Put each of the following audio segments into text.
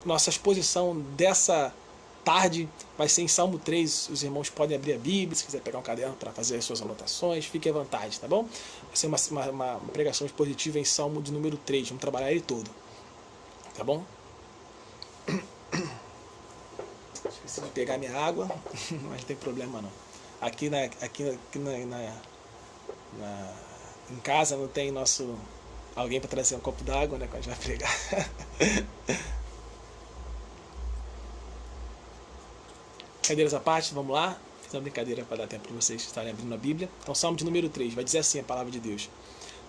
nossa exposição dessa tarde vai ser em Salmo 3. Os irmãos podem abrir a Bíblia, se quiser pegar um caderno para fazer as suas anotações, fique à vontade, tá bom? Vai ser uma pregação expositiva em Salmo de número 3, vamos trabalhar ele todo, tá bom? Esqueci de pegar minha água, mas não tem problema não. Aqui em casa não tem alguém para trazer um copo d'água, né, quando a gente vai pregar. Brincadeiras à parte, vamos lá. Fiz uma brincadeira para dar tempo para vocês estarem abrindo a Bíblia. Então, Salmo de número 3, vai dizer assim a palavra de Deus.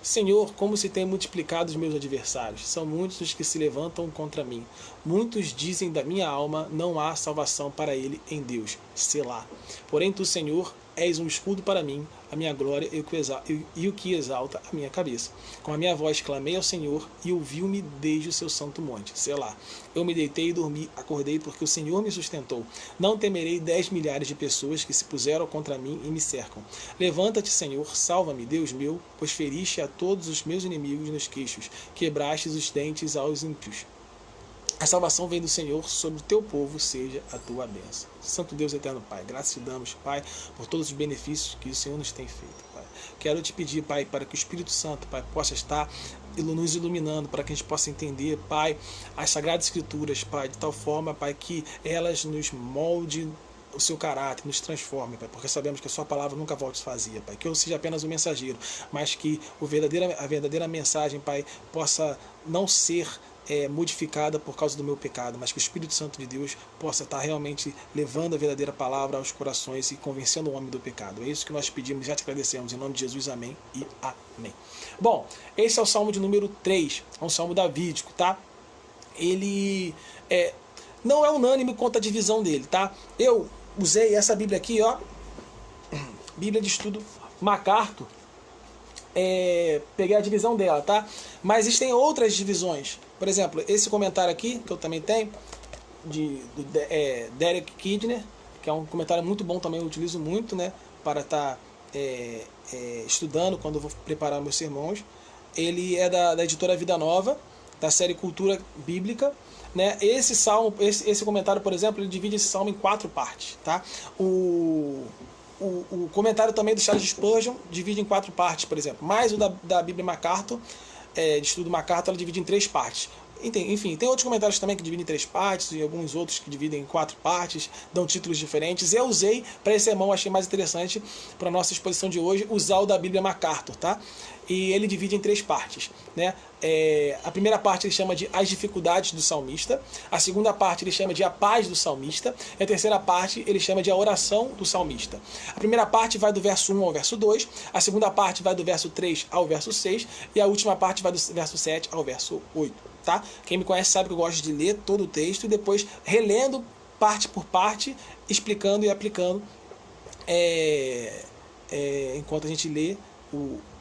Senhor, como se tem multiplicado os meus adversários. São muitos os que se levantam contra mim. Muitos dizem da minha alma, não há salvação para ele em Deus. Selá. Porém, tu, Senhor, és um escudo para mim, a minha glória e o que exalta a minha cabeça. Com a minha voz clamei ao Senhor e ouviu-me desde o seu santo monte. Selá. Eu me deitei e dormi, acordei porque o Senhor me sustentou. Não temerei 10 milhares de pessoas que se puseram contra mim e me cercam. Levanta-te, Senhor, salva-me, Deus meu, pois feriste a todos os meus inimigos nos queixos, quebrastes os dentes aos ímpios. A salvação vem do Senhor, sobre o teu povo seja a tua bênção. Santo Deus eterno, Pai, graças te damos, Pai, por todos os benefícios que o Senhor nos tem feito, Pai. Quero te pedir, Pai, para que o Espírito Santo, Pai, possa estar nos iluminando, para que a gente possa entender, Pai, as Sagradas Escrituras, Pai, de tal forma, Pai, que elas nos molde o seu caráter, nos transforme, Pai, porque sabemos que a sua palavra nunca volte vazia, Pai, que eu seja apenas um mensageiro, mas que a verdadeira mensagem, Pai, possa não ser modificada por causa do meu pecado, mas que o Espírito Santo de Deus possa estar realmente levando a verdadeira palavra aos corações e convencendo o homem do pecado. É isso que nós pedimos, já te agradecemos, em nome de Jesus, amém e amém. Bom, esse é o Salmo de número 3, é um Salmo davídico, tá? Ele não é unânime quanto à divisão dele, tá? Eu usei essa Bíblia aqui, ó, Bíblia de Estudo MacArthur, peguei a divisão dela, tá? Mas existem outras divisões. Por exemplo, esse comentário aqui, que eu também tenho, do Derek Kidner, que é um comentário muito bom também, eu utilizo muito, né, para estar estudando quando eu vou preparar meus sermões. Ele é da editora Vida Nova, da série Cultura Bíblica, né? Esse salmo, esse comentário, por exemplo, ele divide esse salmo em 4 partes, tá? O comentário também do Charles Spurgeon divide em 4 partes, por exemplo. Mais o da Bíblia MacArthur, de estudo MacArthur, ela divide em 3 partes. Enfim, tem outros comentários também que dividem em 3 partes, e alguns outros que dividem em 4 partes, dão títulos diferentes. Eu usei, para esse sermão, achei mais interessante, para a nossa exposição de hoje, usar o da Bíblia MacArthur, tá? E ele divide em 3 partes, né? A primeira parte ele chama de As Dificuldades do Salmista, a segunda parte ele chama de A Paz do Salmista, e a terceira parte ele chama de A Oração do Salmista. A primeira parte vai do verso 1 ao verso 2, a segunda parte vai do verso 3 ao verso 6, e a última parte vai do verso 7 ao verso 8. Tá? Quem me conhece sabe que eu gosto de ler todo o texto e depois relendo parte por parte, explicando e aplicando enquanto a gente lê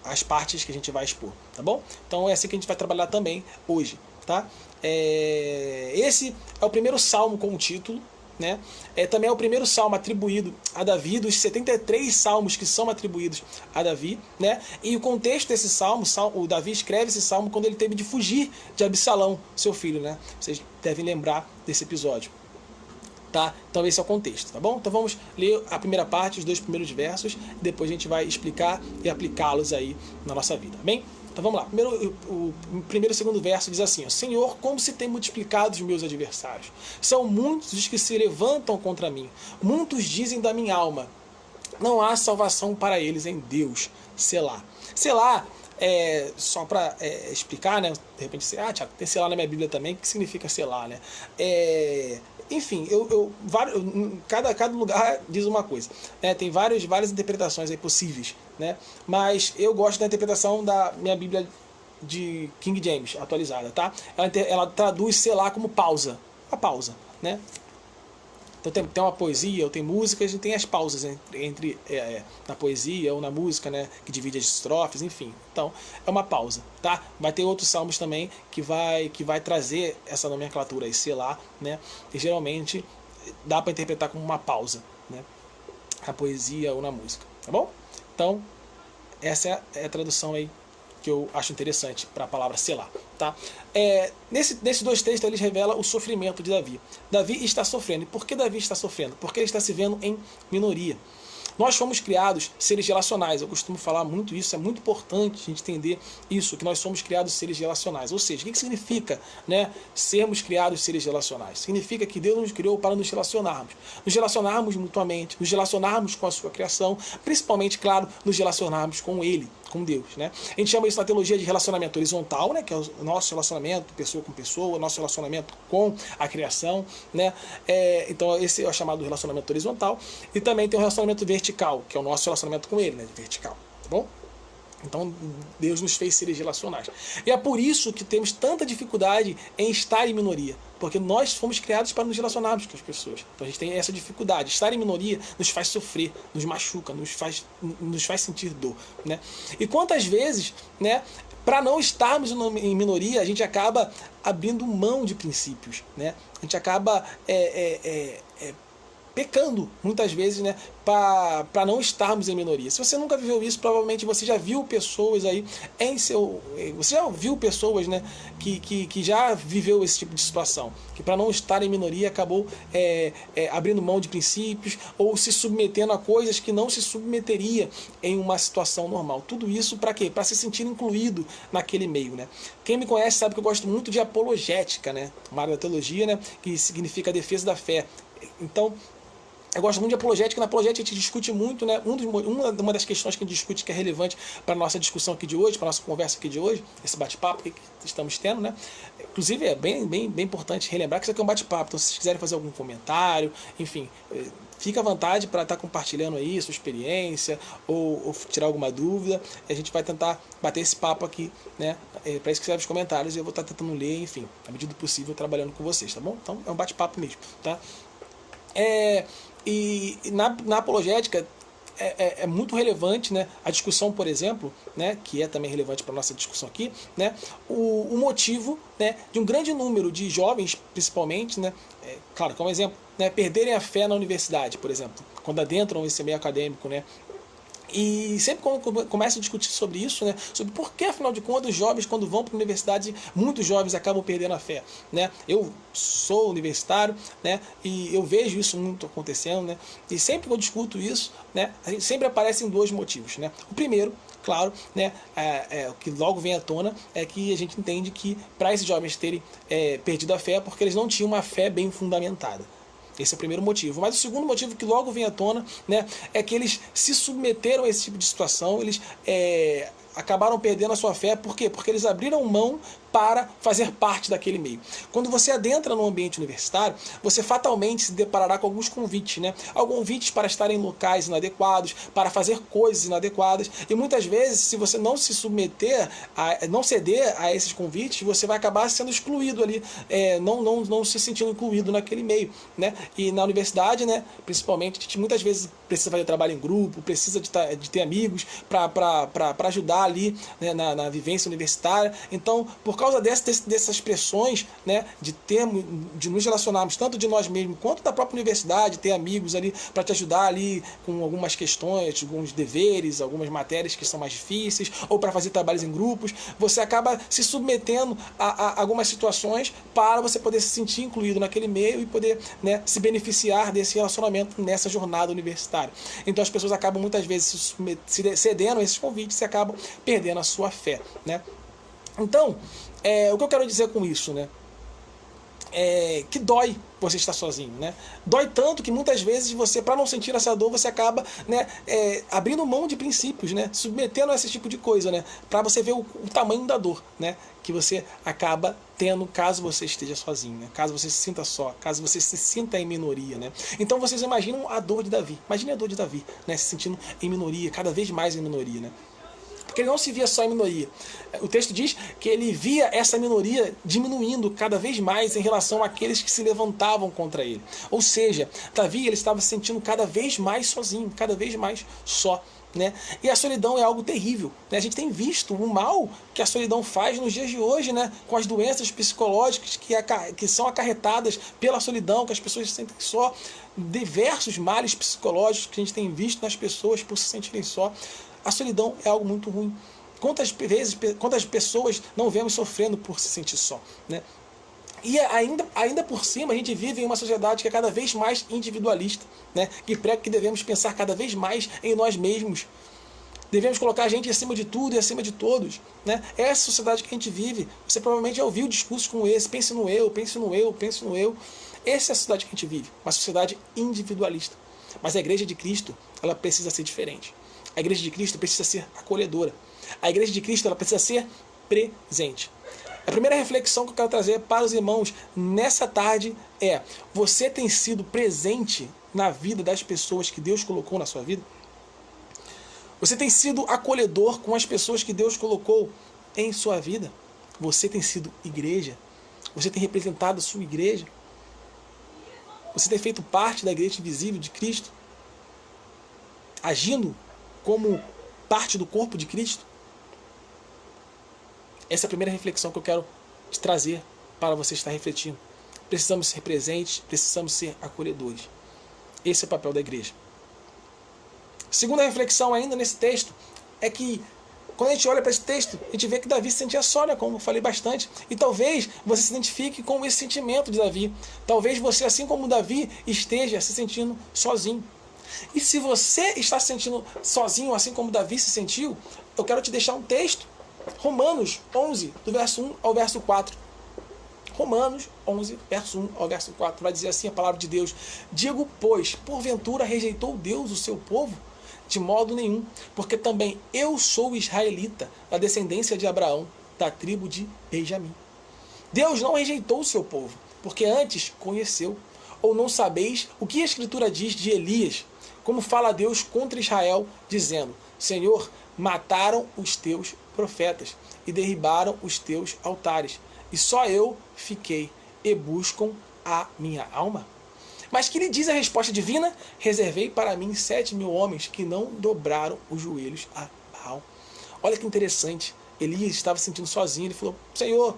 as partes que a gente vai expor, tá bom? Então é assim que a gente vai trabalhar também hoje, tá? Esse é o primeiro salmo com o título, né? Também é o primeiro salmo atribuído a Davi, dos 73 salmos que são atribuídos a Davi, né? E o contexto desse salmo, o Davi escreve esse salmo quando ele teve de fugir de Absalão, seu filho, né? Vocês devem lembrar desse episódio, tá? Então esse é o contexto, tá bom? Então vamos ler a primeira parte, os 2 primeiros versos, depois a gente vai explicar e aplicá-los aí na nossa vida, bem? Então vamos lá. O primeiro e segundo verso diz assim, ó, Senhor, como se tem multiplicado os meus adversários. São muitos os que se levantam contra mim. Muitos dizem da minha alma, não há salvação para eles em Deus. Selá. Selá, só para explicar, né? De repente você, Tiago, tem selá na minha Bíblia também. O que significa selá, né? Enfim, cada lugar diz uma coisa, né? Tem várias interpretações aí possíveis, né? Mas eu gosto da interpretação da minha Bíblia de King James, atualizada, tá? Ela traduz selá como pausa, uma pausa, né? Então tem uma poesia, ou tem músicas, e tem as pausas entre na poesia ou na música, né, que divide as estrofes, enfim. Então, é uma pausa, tá? Vai ter outros salmos também que vai trazer essa nomenclatura aí, selá, né? E geralmente dá para interpretar como uma pausa, né? Na poesia ou na música, tá bom? Então, essa é a tradução aí que eu acho interessante para a palavra selar. Tá? Nesses dois textos eles revelam o sofrimento de Davi. Davi está sofrendo. E por que Davi está sofrendo? Porque ele está se vendo em minoria. Nós fomos criados seres relacionais. Eu costumo falar muito isso, é muito importante a gente entender isso, que nós somos criados seres relacionais. Ou seja, o que significa, né, sermos criados seres relacionais? Significa que Deus nos criou para nos relacionarmos mutuamente, nos relacionarmos com a sua criação, principalmente, claro, nos relacionarmos com Ele, com Deus. Né? A gente chama isso na teologia de relacionamento horizontal, né, que é o nosso relacionamento pessoa com pessoa, nosso relacionamento com a criação. Né? Então esse é o chamado relacionamento horizontal. E também tem o relacionamento vertical, que é o nosso relacionamento com Ele, né, vertical. Tá bom? Então Deus nos fez seres relacionais. E é por isso que temos tanta dificuldade em estar em minoria. Porque nós fomos criados para nos relacionarmos com as pessoas. Então a gente tem essa dificuldade. Estar em minoria nos faz sofrer, nos machuca, nos faz sentir dor. Né? E quantas vezes, né, para não estarmos em minoria, a gente acaba abrindo mão de princípios. Né? A gente acaba pecando, muitas vezes, né, para não estarmos em minoria. Se você nunca viveu isso, provavelmente você já viu pessoas aí você já viu pessoas, né, que já viveu esse tipo de situação, que para não estar em minoria acabou abrindo mão de princípios ou se submetendo a coisas que não se submeteria em uma situação normal. Tudo isso para quê? Para se sentir incluído naquele meio. Né? Quem me conhece sabe que eu gosto muito de apologética, né, uma área da teologia, né, que significa a defesa da fé. Então, eu gosto muito de apologética. Na apologética a gente discute muito, né? Uma das questões que a gente discute que é relevante para a nossa discussão aqui de hoje, para a nossa conversa aqui de hoje, esse bate-papo que estamos tendo, né? Inclusive é bem importante relembrar que isso aqui é um bate-papo. Então, se vocês quiserem fazer algum comentário, enfim, fica à vontade para estar compartilhando aí sua experiência ou tirar alguma dúvida. A gente vai tentar bater esse papo aqui, né? Para isso que serve os comentários e eu vou estar tentando ler, enfim, à medida do possível, trabalhando com vocês, tá bom? Então, é um bate-papo mesmo, tá? E na apologética é muito relevante, né, a discussão, por exemplo, né, que é também relevante para a nossa discussão aqui, né, o motivo, né, de um grande número de jovens, principalmente, né, claro, como exemplo, né, perderem a fé na universidade, por exemplo, quando adentram esse meio acadêmico, né. E sempre quando começo a discutir sobre isso, né, sobre por que, afinal de contas, os jovens, quando vão para a universidade, muitos jovens acabam perdendo a fé. Né? Eu sou universitário, né, e eu vejo isso muito acontecendo, né, e sempre que eu discuto isso, né, sempre aparecem dois motivos. Né? O primeiro, claro, né, o que logo vem à tona é que a gente entende que para esses jovens terem perdido a fé, porque eles não tinham uma fé bem fundamentada. Esse é o primeiro motivo. Mas o segundo motivo que logo vem à tona, né, é que eles se submeteram a esse tipo de situação, eles acabaram perdendo a sua fé. Por quê? Porque eles abriram mão para fazer parte daquele meio. Quando você adentra no ambiente universitário, você fatalmente se deparará com alguns convites, né? Alguns convites para estar em locais inadequados, para fazer coisas inadequadas, e muitas vezes, se você não se submeter, não ceder a esses convites, você vai acabar sendo excluído ali, não se sentindo incluído naquele meio, né? E na universidade, né, principalmente, a gente muitas vezes precisa fazer trabalho em grupo, precisa de ter amigos para ajudar ali, né, na vivência universitária. Então, por causa dessas pressões, né, de nos relacionarmos tanto de nós mesmos quanto da própria universidade, ter amigos ali para te ajudar ali com algumas questões, alguns deveres, algumas matérias que são mais difíceis, ou para fazer trabalhos em grupos, você acaba se submetendo a algumas situações para você poder se sentir incluído naquele meio e poder, né, se beneficiar desse relacionamento nessa jornada universitária. Então as pessoas acabam muitas vezes cedendo a esses convites e acabam perdendo a sua fé, né? Então, o que eu quero dizer com isso, né? Que dói você estar sozinho, né? Dói tanto que muitas vezes você, para não sentir essa dor, você acaba, né, abrindo mão de princípios, né? Submetendo a esse tipo de coisa, né? Para você ver o tamanho da dor, né? Que você acaba tendo caso você esteja sozinho, né? Caso você se sinta só, caso você se sinta em minoria, né? Então vocês imaginam a dor de Davi. Imagine a dor de Davi, né? Se sentindo em minoria, cada vez mais em minoria, né? Porque ele não se via só em minoria. O texto diz que ele via essa minoria diminuindo cada vez mais em relação àqueles que se levantavam contra ele. Ou seja, Davi ele estava se sentindo cada vez mais sozinho, cada vez mais só. Né? E a solidão é algo terrível. Né? A gente tem visto o mal que a solidão faz nos dias de hoje, né? Com as doenças psicológicas que são acarretadas pela solidão, que as pessoas se sentem só, diversos males psicológicos que a gente tem visto nas pessoas por se sentirem só. A solidão é algo muito ruim. Quantas pessoas não vemos sofrendo por se sentir só, né? E ainda por cima, a gente vive em uma sociedade que é cada vez mais individualista, né? Que prega que devemos pensar cada vez mais em nós mesmos. Devemos colocar a gente acima de tudo e acima de todos, né? É essa sociedade que a gente vive. Você provavelmente já ouviu discursos como esse: pense no eu, pense no eu, pense no eu. Essa é a sociedade que a gente vive, uma sociedade individualista. Mas a Igreja de Cristo, ela precisa ser diferente. A Igreja de Cristo precisa ser acolhedora. A Igreja de Cristo, ela precisa ser presente. A primeira reflexão que eu quero trazer para os irmãos nessa tarde é: você tem sido presente na vida das pessoas que Deus colocou na sua vida? Você tem sido acolhedor com as pessoas que Deus colocou em sua vida? Você tem sido igreja? Você tem representado a sua igreja? Você tem feito parte da igreja invisível de Cristo? Agindo como parte do corpo de Cristo? Essa é a primeira reflexão que eu quero te trazer para você estar refletindo. Precisamos ser presentes, precisamos ser acolhedores. Esse é o papel da igreja. Segunda reflexão ainda nesse texto é que, quando a gente olha para esse texto, a gente vê que Davi se sentia só, né, como eu falei bastante. E talvez você se identifique com esse sentimento de Davi. Talvez você, assim como Davi, esteja se sentindo sozinho. E se você está se sentindo sozinho, assim como Davi se sentiu, eu quero te deixar um texto. Romanos 11, do verso 1 ao verso 4. Romanos 11, verso 1 ao verso 4. Vai dizer assim a palavra de Deus: digo, pois, porventura rejeitou Deus o seu povo? De modo nenhum, porque também eu sou israelita, da descendência de Abraão, da tribo de Benjamim. Deus não rejeitou o seu povo, porque antes conheceu. Ou não sabeis o que a Escritura diz de Elias, como fala Deus contra Israel, dizendo: Senhor, mataram os teus profetas e derribaram os teus altares, e só eu fiquei, e buscam a minha alma? Mas que lhe diz a resposta divina? Reservei para mim 7.000 homens que não dobraram os joelhos a Baal. Olha que interessante. Elias estava se sentindo sozinho. Ele falou: Senhor,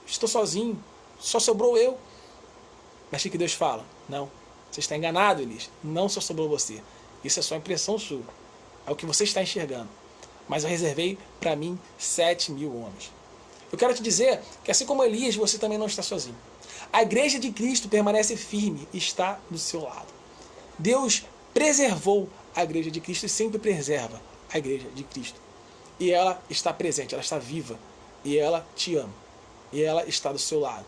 estou sozinho, só sobrou eu. Mas o que Deus fala? Não, você está enganado, Elias. Não só sobrou você. Isso é só impressão sua. É o que você está enxergando. Mas eu reservei para mim 7.000 homens. Eu quero te dizer que, assim como Elias, você também não está sozinho. A igreja de Cristo permanece firme e está do seu lado. Deus preservou a igreja de Cristo e sempre preserva a igreja de Cristo. E ela está presente, ela está viva. E ela te ama. E ela está do seu lado.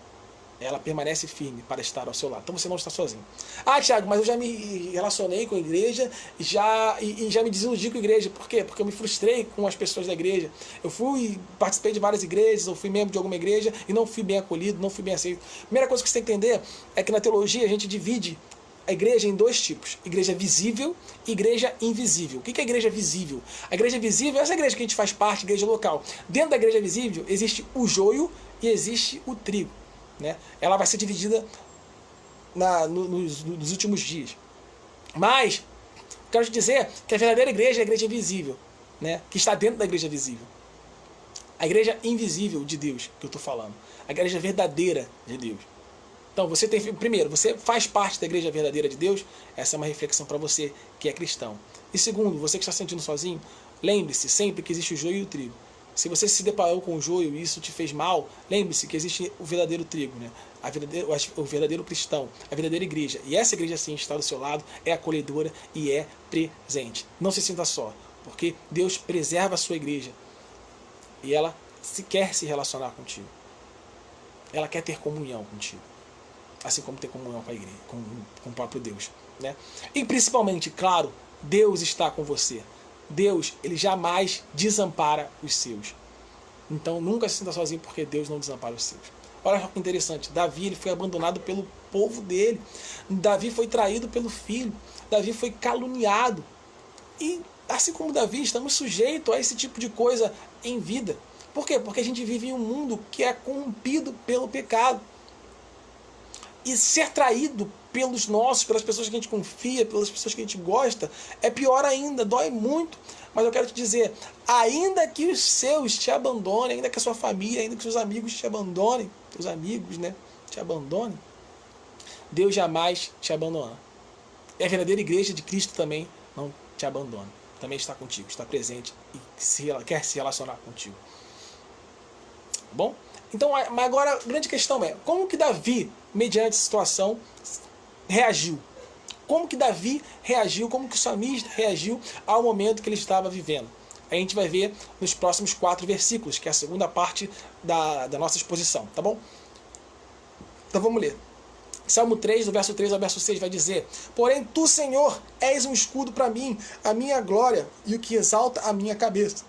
Ela permanece firme para estar ao seu lado. Então você não está sozinho. Ah, Thiago, mas eu já me relacionei com a igreja e já me desiludi com a igreja. Por quê? Porque eu me frustrei com as pessoas da igreja. Eu participei de várias igrejas, eu fui membro de alguma igreja e não fui bem acolhido, não fui bem aceito. A primeira coisa que você tem que entender é que na teologia a gente divide a igreja em dois tipos: igreja visível e igreja invisível. O que é a igreja visível? A igreja visível é essa igreja que a gente faz parte, igreja local. Dentro da igreja visível existe o joio e existe o trigo, né? Ela vai ser dividida nos últimos dias. Mas quero te dizer que a verdadeira igreja é a igreja visível, né? Que está dentro da igreja visível. A igreja invisível de Deus que eu estou falando. A igreja verdadeira de Deus. Então, primeiro, você faz parte da igreja verdadeira de Deus. Essa é uma reflexão para você que é cristão. E segundo, você que está se sentindo sozinho, lembre-se sempre que existe o joio e o trigo. Se você se deparou com o joio e isso te fez mal, lembre-se que existe o verdadeiro trigo, né? O verdadeiro cristão, a verdadeira igreja. E essa igreja sim está do seu lado, é acolhedora e é presente. Não se sinta só, porque Deus preserva a sua igreja e ela quer se relacionar contigo. Ela quer ter comunhão contigo, assim como ter comunhão com a igreja, com o próprio Deus, né? E principalmente, claro, Deus está com você. Deus, ele jamais desampara os seus. Então nunca se sinta sozinho, porque Deus não desampara os seus. Olha que interessante, Davi, ele foi abandonado pelo povo dele. Davi foi traído pelo filho. Davi foi caluniado. E assim como Davi, estamos sujeitos a esse tipo de coisa em vida. Por quê? Porque a gente vive em um mundo que é corrompido pelo pecado. E ser traído pelos nossos, pelas pessoas que a gente confia, pelas pessoas que a gente gosta, é pior ainda, dói muito. Mas eu quero te dizer, ainda que os seus te abandonem, ainda que a sua família, ainda que seus amigos te abandonem, teus amigos, né, te abandonem, Deus jamais te abandona. E a verdadeira igreja de Cristo também não te abandona. Também está contigo, está presente e quer se relacionar contigo. Bom? Então, mas agora a grande questão é, como que Davi, mediante a situação, reagiu? Como que Davi reagiu, como que o salmista reagiu ao momento que ele estava vivendo? A gente vai ver nos próximos 4 versículos, que é a segunda parte da nossa exposição, tá bom? Então vamos ler. Salmo 3, do verso 3 ao verso 6, vai dizer: Porém, tu, Senhor, és um escudo para mim, a minha glória e o que exalta a minha cabeça.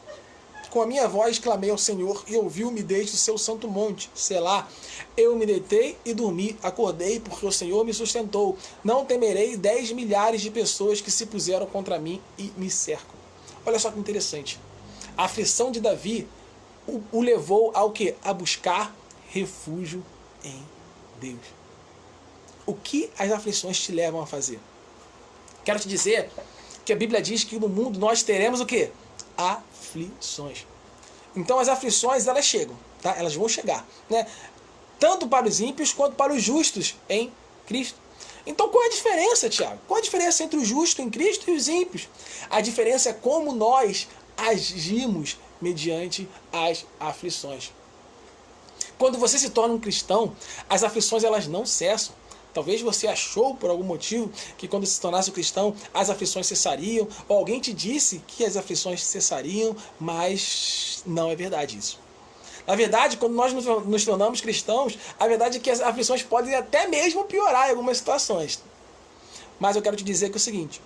Com a minha voz clamei ao Senhor e ouviu-me desde o seu santo monte. Selá. Eu me deitei e dormi, acordei porque o Senhor me sustentou. Não temerei 10 milhares de pessoas que se puseram contra mim e me cercam. Olha só que interessante. A aflição de Davi o levou ao quê? A buscar refúgio em Deus. O que as aflições te levam a fazer? Quero te dizer que a Bíblia diz que no mundo nós teremos o quê? Aflições. Então as aflições, elas chegam, tá? Elas vão chegar, né? Tanto para os ímpios quanto para os justos em Cristo. Então qual é a diferença, Tiago? Qual a diferença entre o justo em Cristo e os ímpios? A diferença é como nós agimos mediante as aflições. Quando você se torna um cristão, as aflições elas não cessam. Talvez você achou por algum motivo que quando se tornasse um cristão as aflições cessariam, ou alguém te disse que as aflições cessariam, mas não é verdade isso. Na verdade, quando nós nos tornamos cristãos, a verdade é que as aflições podem até mesmo piorar em algumas situações. Mas eu quero te dizer que é o seguinte: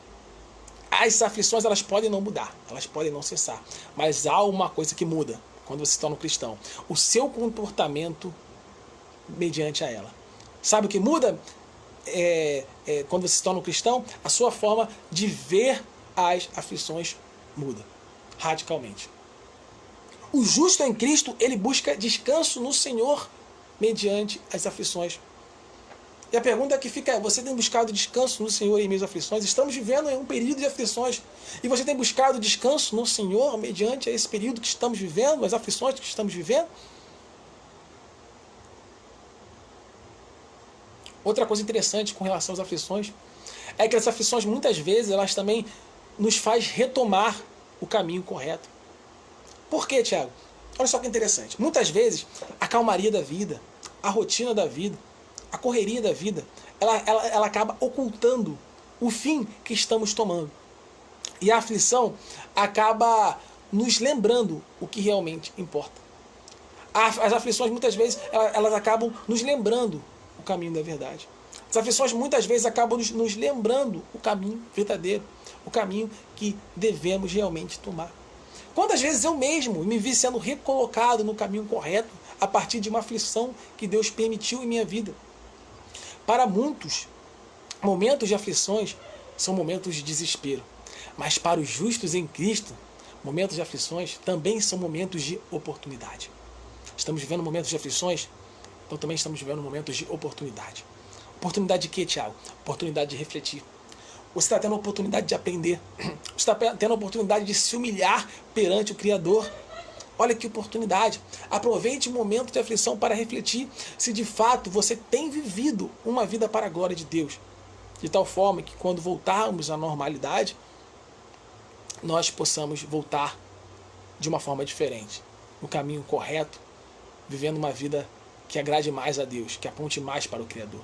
as aflições elas podem não mudar, elas podem não cessar, mas há uma coisa que muda quando você se torna um cristão: o seu comportamento mediante a ela. Sabe o que muda? Quando você se torna um cristão, a sua forma de ver as aflições muda radicalmente. O justo em Cristo, ele busca descanso no Senhor mediante as aflições. E a pergunta que fica é: você tem buscado descanso no Senhor em meio às aflições? Estamos vivendo em um período de aflições. E você tem buscado descanso no Senhor mediante esse período que estamos vivendo, as aflições que estamos vivendo? Outra coisa interessante com relação às aflições é que as aflições muitas vezes elas também nos faz retomar o caminho correto. Por quê, Tiago? Olha só que interessante. Muitas vezes a calmaria da vida, a rotina da vida, a correria da vida, ela acaba ocultando o fim que estamos tomando. E a aflição acaba nos lembrando o que realmente importa. As aflições muitas vezes elas acabam nos lembrando o caminho da verdade. As aflições muitas vezes acabam nos lembrando o caminho verdadeiro, o caminho que devemos realmente tomar. Quantas vezes eu mesmo me vi sendo recolocado no caminho correto a partir de uma aflição que Deus permitiu em minha vida? Para muitos, momentos de aflições são momentos de desespero, mas para os justos em Cristo, momentos de aflições também são momentos de oportunidade. Estamos vivendo momentos de aflições, então também estamos vivendo momentos de oportunidade. Oportunidade de quê, Tiago? Oportunidade de refletir. Você está tendo a oportunidade de aprender. Você está tendo a oportunidade de se humilhar perante o Criador. Olha que oportunidade. Aproveite o momento de aflição para refletir se de fato você tem vivido uma vida para a glória de Deus. De tal forma que quando voltarmos à normalidade, nós possamos voltar de uma forma diferente, no caminho correto, vivendo uma vida que agrade mais a Deus, que aponte mais para o Criador.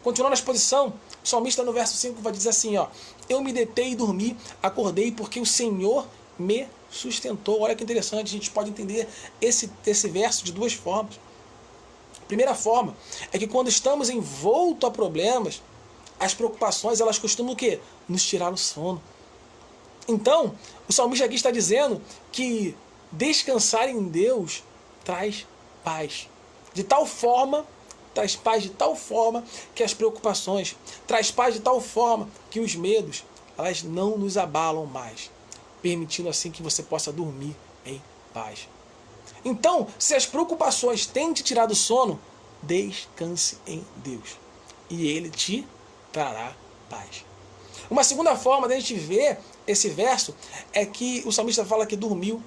Continuando a exposição, o salmista no verso 5 vai dizer assim, ó: eu me deitei e dormi, acordei porque o Senhor me sustentou. Olha que interessante, a gente pode entender esse verso de duas formas. A primeira forma é que quando estamos envoltos a problemas, as preocupações elas costumam o quê? Nos tirar o sono. Então, o salmista aqui está dizendo que descansar em Deus traz paz. De tal forma, traz paz de tal forma que as preocupações, traz paz de tal forma que os medos, elas não nos abalam mais, permitindo assim que você possa dormir em paz. Então, se as preocupações têm te tirado o sono, descanse em Deus e Ele te trará paz. Uma segunda forma de a gente ver esse verso é que o salmista fala que dormiu,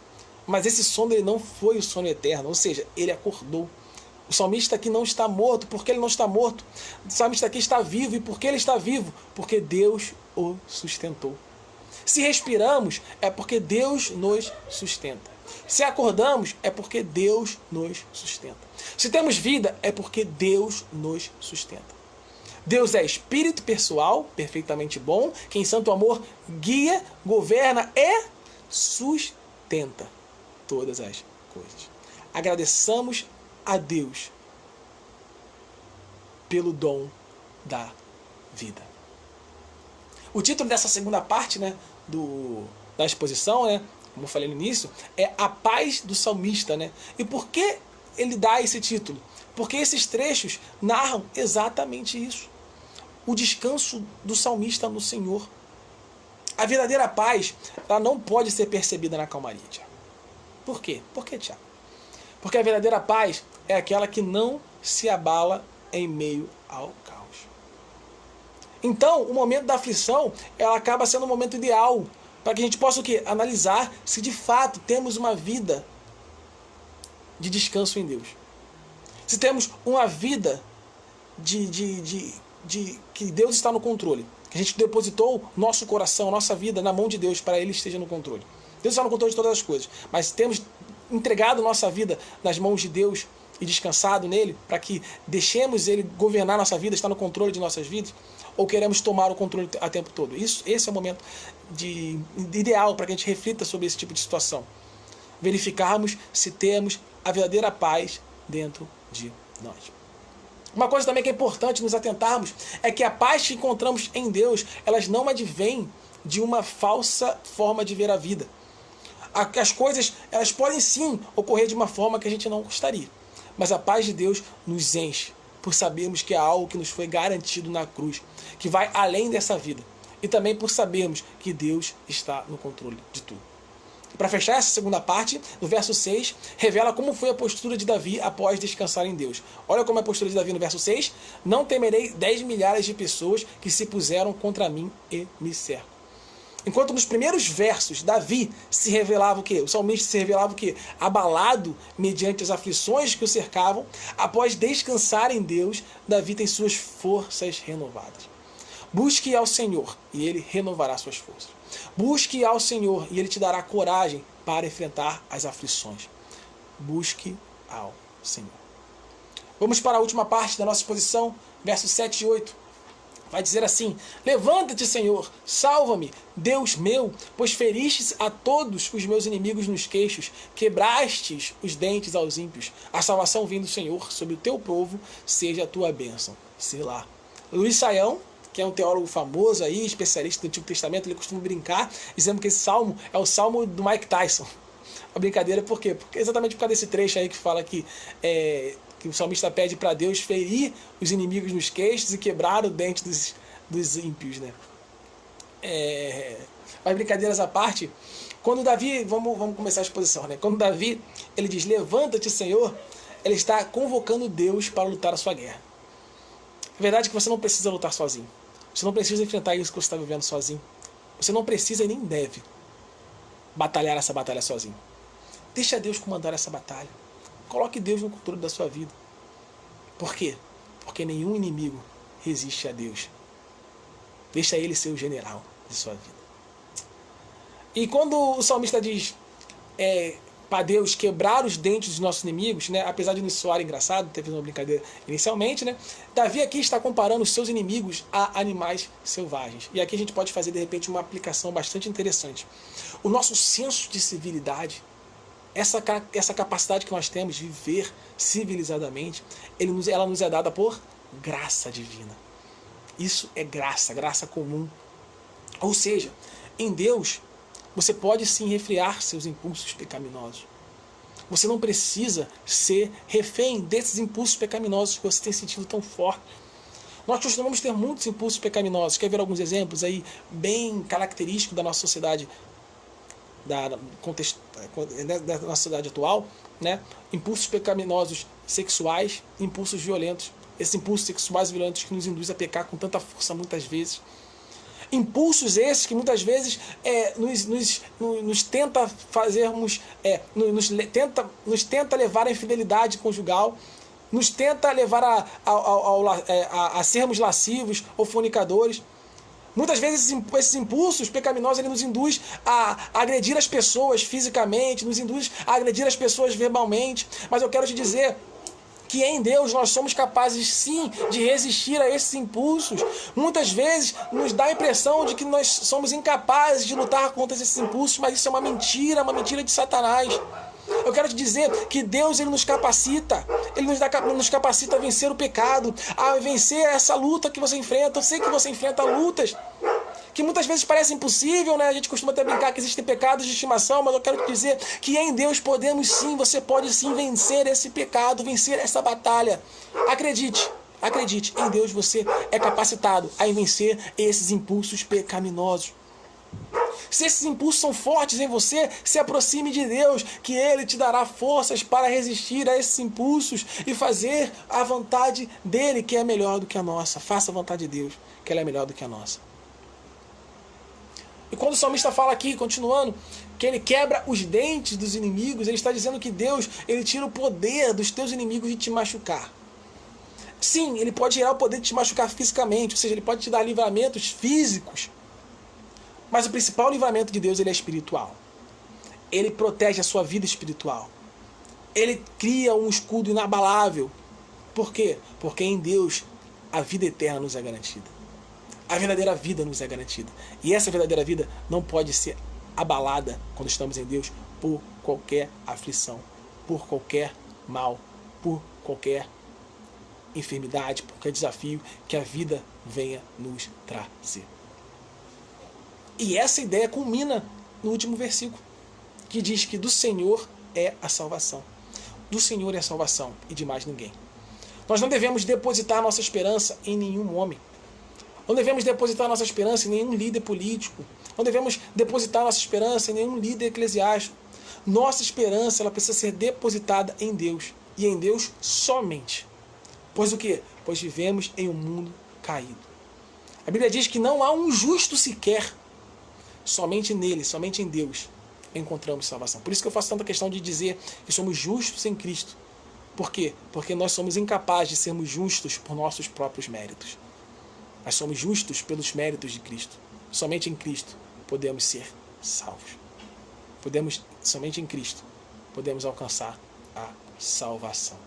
mas esse sono ele não foi o sono eterno, ou seja, ele acordou. O salmista aqui não está morto, porque ele não está morto. O salmista aqui está vivo, e por que ele está vivo? Porque Deus o sustentou. Se respiramos, é porque Deus nos sustenta. Se acordamos, é porque Deus nos sustenta. Se temos vida, é porque Deus nos sustenta. Deus é espírito pessoal, perfeitamente bom, que em santo amor guia, governa e sustenta todas as coisas. Agradeçamos a Deus pelo dom da vida. O título dessa segunda parte, né, da exposição, né, como eu falei no início, é A Paz do Salmista. Né? E por que ele dá esse título? Porque esses trechos narram exatamente isso. O descanso do salmista no Senhor. A verdadeira paz, ela não pode ser percebida na calmaria, Tiago. Por quê? Por quê, Tiago? Porque a verdadeira paz é aquela que não se abala em meio ao caos. Então, o momento da aflição, ela acaba sendo um momento ideal para que a gente possa o quê? Analisar se de fato temos uma vida de descanso em Deus. Se temos uma vida de que Deus está no controle. Que a gente depositou nosso coração, nossa vida na mão de Deus para Ele esteja no controle. Deus está no controle de todas as coisas. Mas temos entregado nossa vida nas mãos de Deus e descansado nele para que deixemos Ele governar nossa vida, estar no controle de nossas vidas? Ou queremos tomar o controle a tempo todo? Esse é o momento ideal para que a gente reflita sobre esse tipo de situação. Verificarmos se temos a verdadeira paz dentro de nós. Uma coisa também que é importante nos atentarmos é que a paz que encontramos em Deus, elas não advêm de uma falsa forma de ver a vida. As coisas, elas podem sim ocorrer de uma forma que a gente não gostaria. Mas a paz de Deus nos enche por sabermos que é algo que nos foi garantido na cruz, que vai além dessa vida. E também por sabermos que Deus está no controle de tudo. Para fechar essa segunda parte, no verso 6, revela como foi a postura de Davi após descansar em Deus. Olha como é a postura de Davi no verso 6. Não temerei 10 milhares de pessoas que se puseram contra mim e me cercam. Enquanto nos primeiros versos, Davi se revelava o quê? O salmista se revelava o quê? Abalado mediante as aflições que o cercavam, após descansar em Deus, Davi tem suas forças renovadas. Busque ao Senhor e Ele renovará suas forças. Busque ao Senhor e Ele te dará coragem para enfrentar as aflições. Busque ao Senhor. Vamos para a última parte da nossa exposição, versos 7 e 8. Vai dizer assim: levanta-te, Senhor, salva-me, Deus meu, pois feristes a todos os meus inimigos nos queixos, quebrastes os dentes aos ímpios. A salvação vem do Senhor, sobre o teu povo seja a tua bênção. Selá. Luiz Saião, que é um teólogo famoso aí, especialista do Antigo Testamento, ele costuma brincar, dizendo que esse salmo é o salmo do Mike Tyson. A brincadeira por quê? Porque exatamente por causa desse trecho aí que fala que o salmista pede para Deus ferir os inimigos nos queixos e quebrar o dente dos ímpios, né? Mas brincadeiras à parte, quando Davi, vamos começar a exposição, né? Quando Davi, ele diz, levanta-te, Senhor, ele está convocando Deus para lutar a sua guerra. A verdade é que você não precisa lutar sozinho. Você não precisa enfrentar isso que você está vivendo sozinho. Você não precisa e nem deve batalhar essa batalha sozinho. Deixa Deus comandar essa batalha. Coloque Deus no controle da sua vida. Por quê? Porque nenhum inimigo resiste a Deus. Deixa Ele ser o general de sua vida. E quando o salmista diz para Deus quebrar os dentes dos nossos inimigos, né, apesar de nos soar engraçado, teve uma brincadeira inicialmente, né, Davi aqui está comparando os seus inimigos a animais selvagens. E aqui a gente pode fazer, de repente, uma aplicação bastante interessante. O nosso senso de civilidade, essa capacidade que nós temos de viver civilizadamente, ela nos é dada por graça divina. Isso é graça comum. Ou seja, em Deus, você pode sim refrear seus impulsos pecaminosos. Você não precisa ser refém desses impulsos pecaminosos que você tem sentido tão forte. Nós costumamos ter muitos impulsos pecaminosos. Quer ver alguns exemplos aí bem característicos da nossa sociedade, da nossa sociedade atual, né? Impulsos pecaminosos sexuais, impulsos violentos. Esses impulsos sexuais violentos que nos induzem a pecar com tanta força muitas vezes. Impulsos esses que muitas vezes nos tenta fazermos, nos tenta levar à infidelidade conjugal, nos tenta levar a sermos lascivos ou fornicadores, Muitas vezes esses impulsos pecaminosos ele nos induz a agredir as pessoas fisicamente, nos induz a agredir as pessoas verbalmente. Mas eu quero te dizer que em Deus nós somos capazes sim de resistir a esses impulsos. Muitas vezes nos dá a impressão de que nós somos incapazes de lutar contra esses impulsos, mas isso é uma mentira de Satanás. Eu quero te dizer que Deus ele nos capacita, ele nos capacita a vencer o pecado, a vencer essa luta que você enfrenta. Eu sei que você enfrenta lutas que muitas vezes parecem impossível, né? A gente costuma até brincar que existem pecados de estimação, mas eu quero te dizer que em Deus podemos sim, você pode sim vencer esse pecado, vencer essa batalha. Acredite, em Deus você é capacitado a vencer esses impulsos pecaminosos. Se esses impulsos são fortes em você, se aproxime de Deus, que Ele te dará forças para resistir a esses impulsos e fazer a vontade dEle, que é melhor do que a nossa. Faça a vontade de Deus, que ela é melhor do que a nossa. E quando o salmista fala aqui, continuando, que ele quebra os dentes dos inimigos, ele está dizendo que Deus ele tira o poder dos teus inimigos de te machucar. Sim, ele pode tirar o poder de te machucar fisicamente, ou seja, ele pode te dar livramentos físicos. Mas o principal livramento de Deus ele é espiritual. Ele protege a sua vida espiritual. Ele cria um escudo inabalável. Por quê? Porque em Deus a vida eterna nos é garantida. A verdadeira vida nos é garantida. E essa verdadeira vida não pode ser abalada quando estamos em Deus por qualquer aflição, por qualquer mal, por qualquer enfermidade, por qualquer desafio que a vida venha nos trazer. E essa ideia culmina no último versículo, que diz que do Senhor é a salvação. Do Senhor é a salvação e de mais ninguém. Nós não devemos depositar nossa esperança em nenhum homem. Não devemos depositar nossa esperança em nenhum líder político. Não devemos depositar nossa esperança em nenhum líder eclesiástico. Nossa esperança ela precisa ser depositada em Deus. E em Deus somente. Pois o quê? Pois vivemos em um mundo caído. A Bíblia diz que não há um justo sequer. Somente nele, somente em Deus, encontramos salvação. Por isso que eu faço tanta questão de dizer que somos justos em Cristo. Por quê? Porque nós somos incapazes de sermos justos por nossos próprios méritos. Nós somos justos pelos méritos de Cristo. Somente em Cristo podemos ser salvos. Somente em Cristo podemos alcançar a salvação.